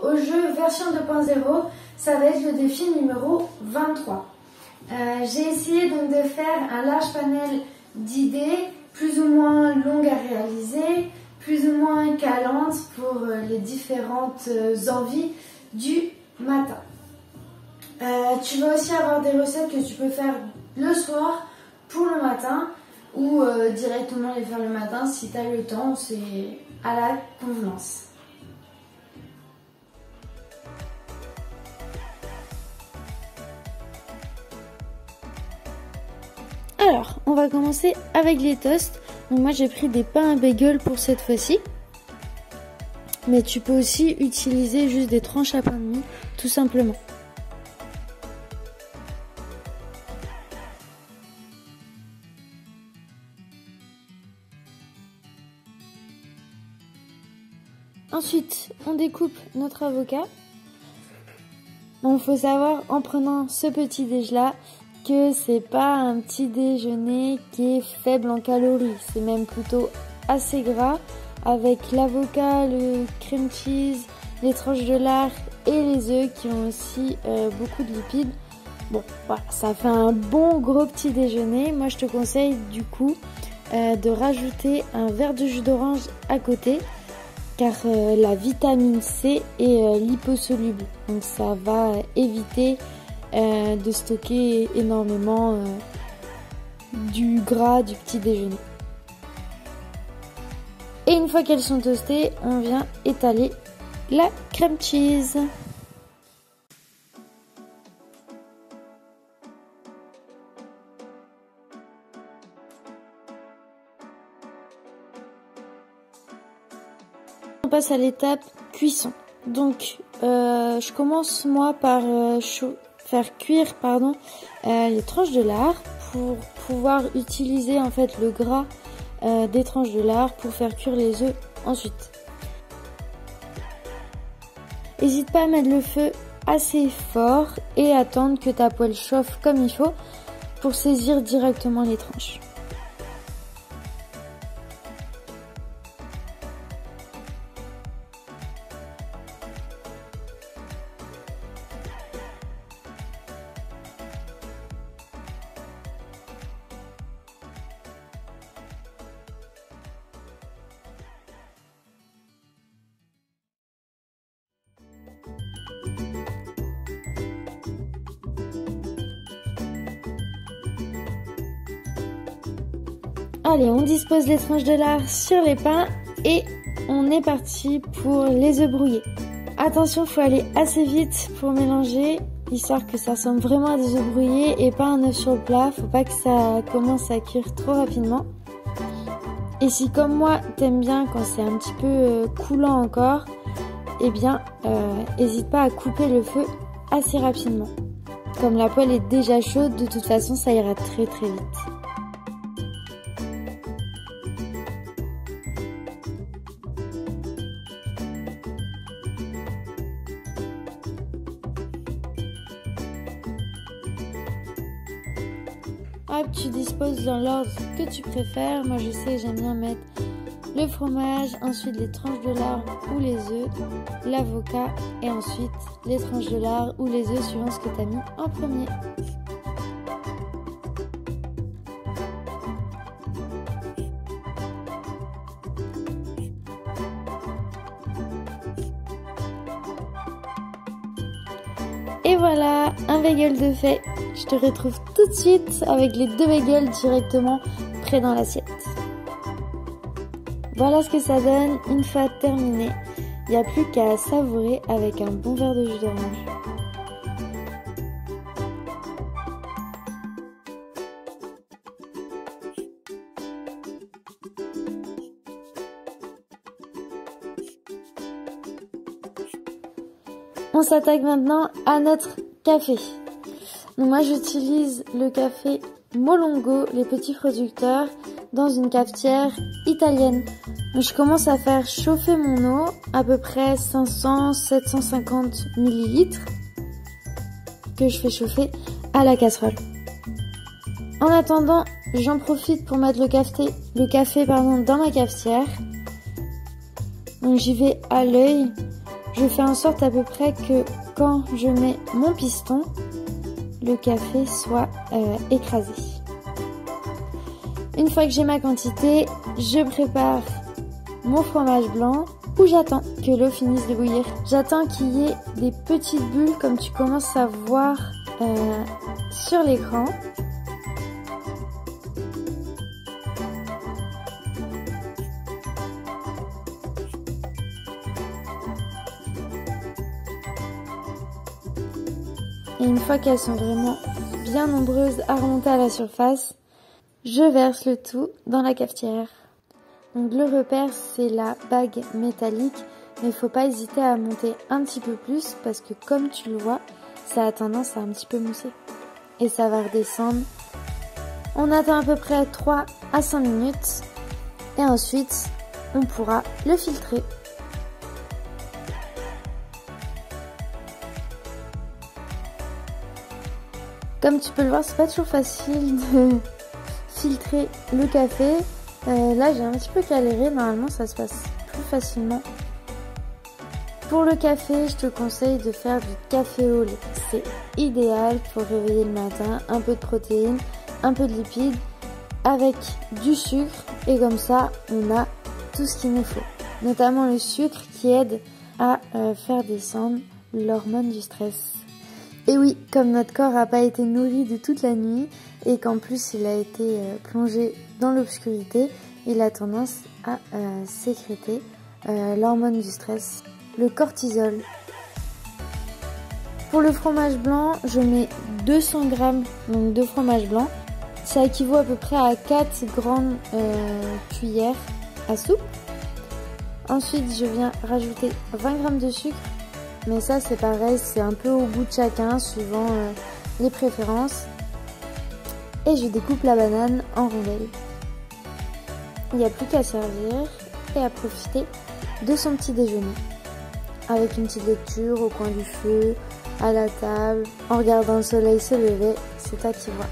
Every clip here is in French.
au jeu version 2.0, ça va être le défi numéro 23. J'ai essayé donc de faire un large panel d'idées, plus ou moins longues à réaliser, plus ou moins calantes pour les différentes envies du matin. Tu vas aussi avoir des recettes que tu peux faire le soir pour le matin ou directement les faire le matin si tu as le temps, c'est à la convenance. Alors, on va commencer avec les toasts. Donc moi j'ai pris des pains à bagel pour cette fois-ci. Mais tu peux aussi utiliser juste des tranches à pain de mie, tout simplement. Ensuite, on découpe notre avocat. Donc, il faut savoir, en prenant ce petit déj-là, que c'est pas un petit déjeuner qui est faible en calories. C'est même plutôt assez gras, avec l'avocat, le cream cheese, les tranches de lard et les œufs qui ont aussi beaucoup de lipides. Bon, voilà, ça fait un bon gros petit déjeuner. Moi, je te conseille du coup de rajouter un verre de jus d'orange à côté, car la vitamine C est liposoluble, donc ça va éviter de stocker énormément du gras du petit déjeuner. Et une fois qu'elles sont toastées, on vient étaler la crème cheese. On passe à l'étape cuisson. Donc je commence moi par faire cuire les tranches de lard pour pouvoir utiliser en fait le gras des tranches de lard pour faire cuire les œufs ensuite. N'hésite pas à mettre le feu assez fort et attendre que ta poêle chauffe comme il faut pour saisir directement les tranches. Allez, on dispose les tranches de lard sur les pains et on est parti pour les œufs brouillés. Attention, il faut aller assez vite pour mélanger, histoire que ça ressemble vraiment à des œufs brouillés et pas un œuf sur le plat. Faut pas que ça commence à cuire trop rapidement. Et si comme moi, t'aimes bien quand c'est un petit peu coulant encore, eh bien, n'hésite pas à couper le feu assez rapidement. Comme la poêle est déjà chaude, de toute façon, ça ira très très vite. Hop, tu disposes dans l'ordre que tu préfères. Moi je sais, j'aime bien mettre le fromage, ensuite les tranches de lard ou les œufs, l'avocat et ensuite les tranches de lard ou les œufs suivant ce que tu as mis en premier. Et voilà, un bagel de fait. Je te retrouve tout de suite avec les deux bagels directement prêts dans l'assiette. Voilà ce que ça donne une fois terminé. Il n'y a plus qu'à savourer avec un bon verre de jus d'orange. On s'attaque maintenant à notre café. Donc moi j'utilise le café Molongo, les petits producteurs, dans une cafetière italienne. Donc je commence à faire chauffer mon eau, à peu près 500-750 ml, que je fais chauffer à la casserole. En attendant, j'en profite pour mettre le café dans ma cafetière. Donc j'y vais à l'œil. je fais en sorte à peu près que quand je mets mon piston, le café soit écrasé. Une fois que j'ai ma quantité, je prépare mon fromage blanc où j'attends que l'eau finisse de bouillir. J'attends qu'il y ait des petites bulles comme tu commences à voir sur l'écran. Et une fois qu'elles sont vraiment bien nombreuses à remonter à la surface, je verse le tout dans la cafetière. Donc le repère, c'est la bague métallique, mais il ne faut pas hésiter à monter un petit peu plus parce que comme tu le vois, ça a tendance à un petit peu mousser. Et ça va redescendre. On attend à peu près 3 à 5 minutes et ensuite on pourra le filtrer. Comme tu peux le voir, c'est pas toujours facile de filtrer le café. Là, j'ai un petit peu galéré. Normalement, ça se passe plus facilement. Pour le café, je te conseille de faire du café au lait. C'est idéal pour réveiller le matin. Un peu de protéines, un peu de lipides, avec du sucre. Et comme ça, on a tout ce qu'il nous faut. Notamment le sucre qui aide à faire descendre l'hormone du stress. Et oui, comme notre corps n'a pas été nourri de toute la nuit et qu'en plus il a été plongé dans l'obscurité, il a tendance à sécréter l'hormone du stress, le cortisol. Pour le fromage blanc, je mets 200 g donc de fromage blanc. Ça équivaut à peu près à 4 grandes cuillères à soupe. Ensuite, je viens rajouter 20 g de sucre. Mais ça c'est pareil, c'est un peu au goût de chacun, suivant les préférences. Et je découpe la banane en rondelles. Il n'y a plus qu'à servir et à profiter de son petit déjeuner. Avec une petite lecture au coin du feu, à la table, en regardant le soleil se lever, c'est toi qui vois.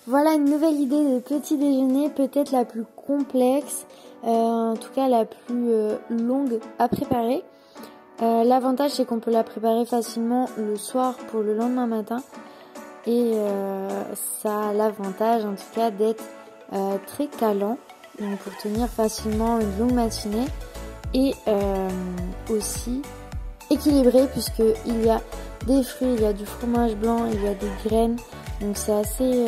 Voilà une nouvelle idée de petit déjeuner, peut-être la plus complexe, en tout cas la plus longue à préparer. L'avantage c'est qu'on peut la préparer facilement le soir pour le lendemain matin et ça a l'avantage en tout cas d'être très calant, donc pour tenir facilement une longue matinée et aussi équilibré puisque il y a des fruits, il y a du fromage blanc, il y a des graines, donc c'est assez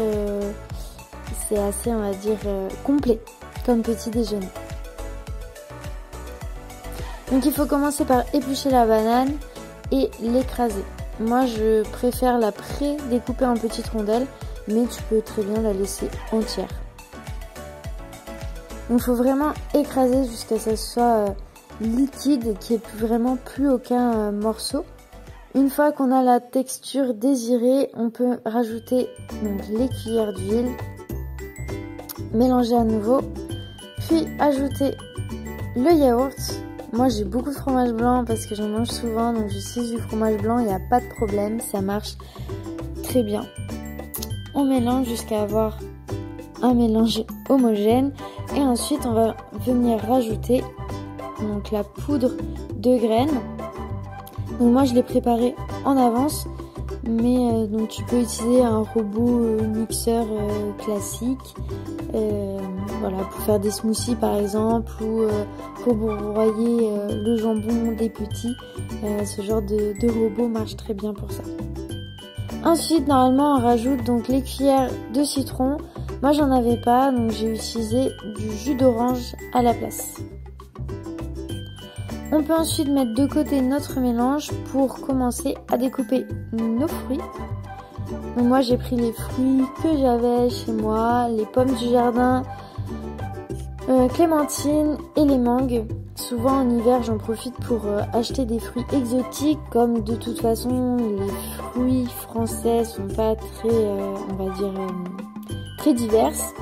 on va dire complet comme petit déjeuner. Donc il faut commencer par éplucher la banane et l'écraser. Moi je préfère la pré-découper en petites rondelles, mais tu peux très bien la laisser entière. Donc il faut vraiment écraser jusqu'à ce que ça soit liquide, qu'il n'y ait vraiment plus aucun morceau. Une fois qu'on a la texture désirée, on peut rajouter donc les cuillères d'huile, mélanger à nouveau, puis ajouter le yaourt. Moi j'ai beaucoup de fromage blanc parce que j'en mange souvent, donc j'utilise du fromage blanc, il n'y a pas de problème, ça marche très bien. On mélange jusqu'à avoir un mélange homogène et ensuite on va venir rajouter donc la poudre de graines. Donc moi je l'ai préparé en avance, mais donc tu peux utiliser un robot mixeur classique. Voilà, pour faire des smoothies par exemple ou pour broyer le jambon des petits, ce genre de robot marche très bien pour ça. Ensuite normalement on rajoute donc les cuillères de citron. Moi j'en avais pas, donc j'ai utilisé du jus d'orange à la place. On peut ensuite mettre de côté notre mélange pour commencer à découper nos fruits. Donc moi j'ai pris les fruits que j'avais chez moi, les pommes du jardin, clémentines et les mangues. Souvent en hiver j'en profite pour acheter des fruits exotiques, comme de toute façon les fruits français sont pas très, on va dire, très diverses.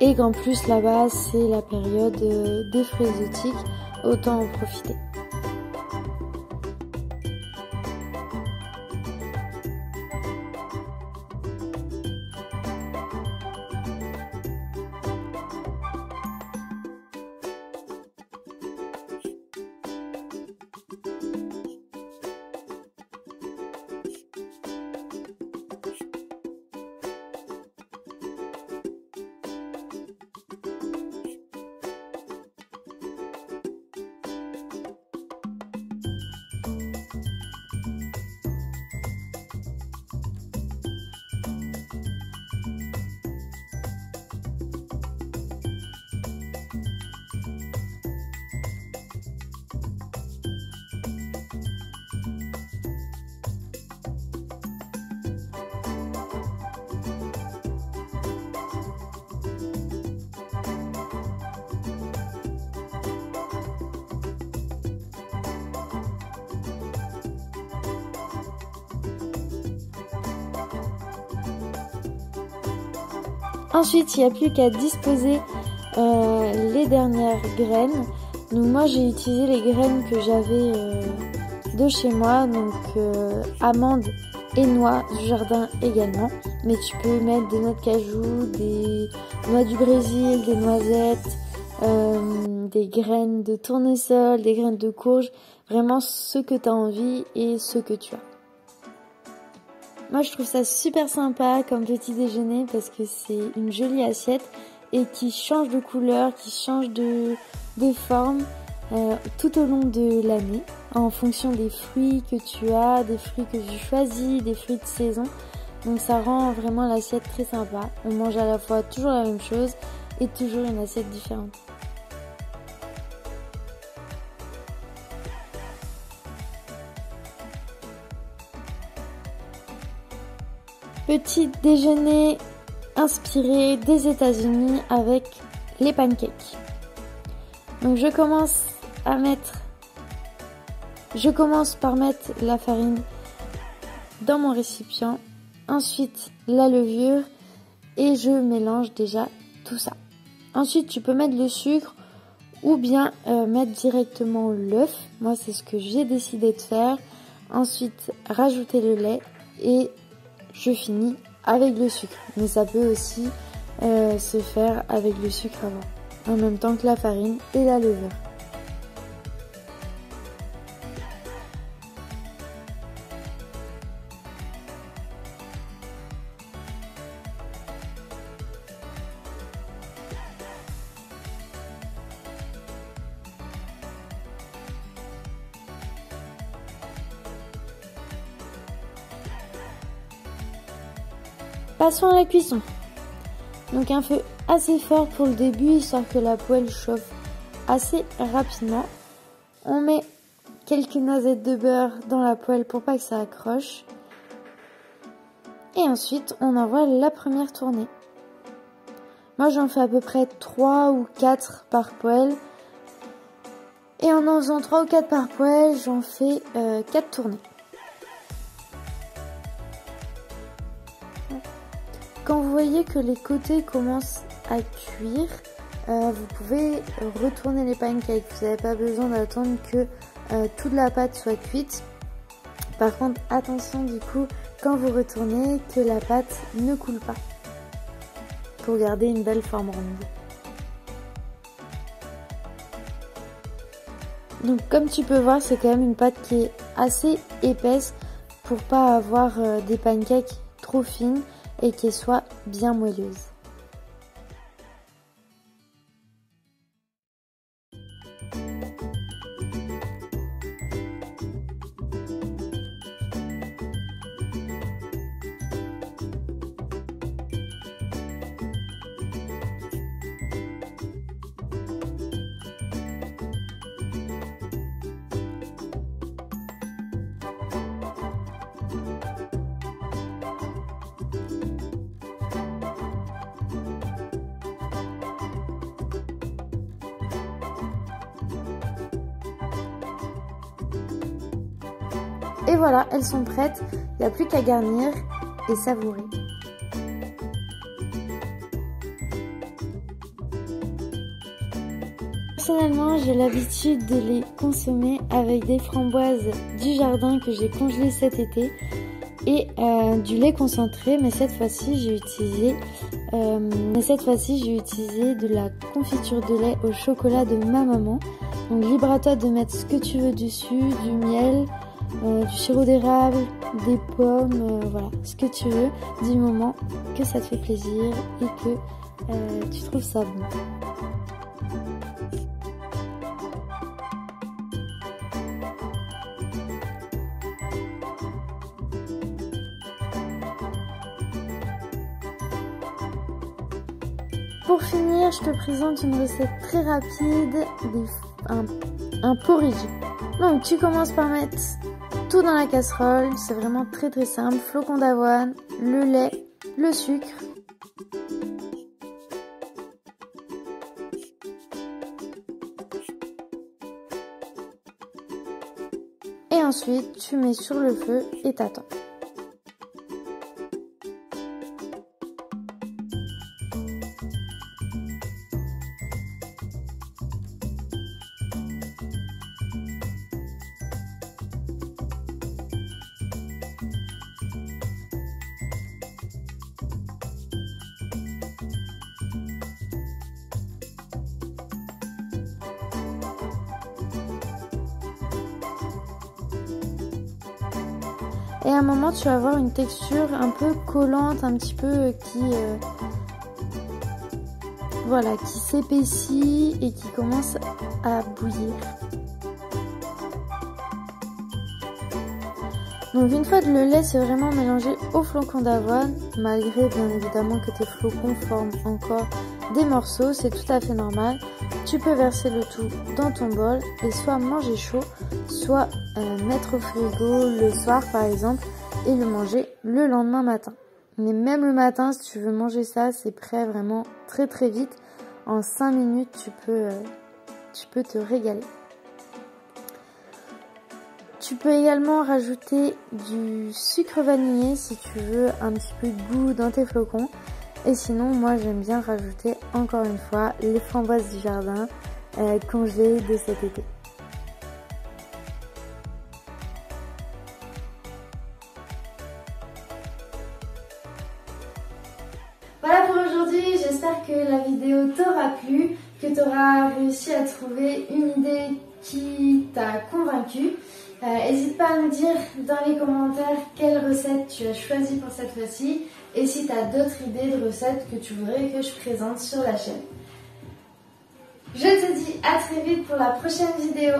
Et qu'en plus là-bas c'est la période des fruits exotiques, autant en profiter. Ensuite, il n'y a plus qu'à disposer les dernières graines. Donc moi j'ai utilisé les graines que j'avais de chez moi, donc amandes et noix du jardin également. Mais tu peux mettre des noix de cajou, des noix du Brésil, des noisettes, des graines de tournesol, des graines de courge, vraiment ce que tu as envie et ce que tu as. Moi je trouve ça super sympa comme petit déjeuner parce que c'est une jolie assiette et qui change de couleur, qui change de forme tout au long de l'année en fonction des fruits que tu as, des fruits que tu choisis, des fruits de saison. Donc ça rend vraiment l'assiette très sympa. On mange à la fois toujours la même chose et toujours une assiette différente. Petit déjeuner inspiré des États-Unis avec les pancakes. Donc je commence par mettre la farine dans mon récipient, ensuite la levure et je mélange déjà tout ça. Ensuite tu peux mettre le sucre ou bien mettre directement l'œuf. Moi c'est ce que j'ai décidé de faire. Ensuite rajouter le lait et je finis avec le sucre. Mais ça peut aussi se faire avec le sucre avant, en même temps que la farine et la levure. Passons à la cuisson. Donc un feu assez fort pour le début, histoire que la poêle chauffe assez rapidement. On met quelques noisettes de beurre dans la poêle pour pas que ça accroche. Et ensuite, on envoie la première tournée. Moi, j'en fais à peu près 3 ou 4 par poêle. Et en faisant 3 ou 4 par poêle, j'en fais 4 tournées. Quand vous voyez que les côtés commencent à cuire, vous pouvez retourner les pancakes. Vous n'avez pas besoin d'attendre que toute la pâte soit cuite. Par contre, attention du coup, quand vous retournez, que la pâte ne coule pas pour garder une belle forme ronde. Donc comme tu peux voir, c'est quand même une pâte qui est assez épaisse pour pas avoir des pancakes trop fines et qu'elles soient bien moelleuses. Et voilà, elles sont prêtes, il n'y a plus qu'à garnir et savourer. Personnellement, j'ai l'habitude de les consommer avec des framboises du jardin que j'ai congelées cet été et du lait concentré, mais cette fois-ci j'ai utilisé de la confiture de lait au chocolat de ma maman. Donc libre à toi de mettre ce que tu veux dessus, du miel, du sirop d'érable, des pommes, voilà, ce que tu veux, du moment que ça te fait plaisir et que tu trouves ça bon. Pour finir, je te présente une recette très rapide, un porridge. Donc tu commences par mettre tout dans la casserole, c'est vraiment très très simple. Flocons d'avoine, le lait, le sucre. Et ensuite tu mets sur le feu et t'attends. Et à un moment, tu vas avoir une texture un peu collante, un petit peu voilà, qui s'épaissit et qui commence à bouillir. Donc une fois que le lait s'est vraiment mélangé au flocon d'avoine, malgré bien évidemment que tes flocons forment encore des morceaux, c'est tout à fait normal. Tu peux verser le tout dans ton bol et soit manger chaud, soit mettre au frigo le soir par exemple et le manger le lendemain matin. Mais même le matin, si tu veux manger ça, c'est prêt vraiment très très vite. En 5 minutes, tu peux te régaler. Tu peux également rajouter du sucre vanillé si tu veux un petit peu de goût dans tes flocons. Et sinon, moi j'aime bien rajouter encore une fois les framboises du jardin congelées de cet été. Voilà pour aujourd'hui, j'espère que la vidéo t'aura plu, que tu auras réussi à trouver une idée qui t'a convaincu. N'hésite pas à me dire dans les commentaires quelle recette tu as choisi pour cette fois-ci et si tu as d'autres idées de recettes que tu voudrais que je présente sur la chaîne. Je te dis à très vite pour la prochaine vidéo.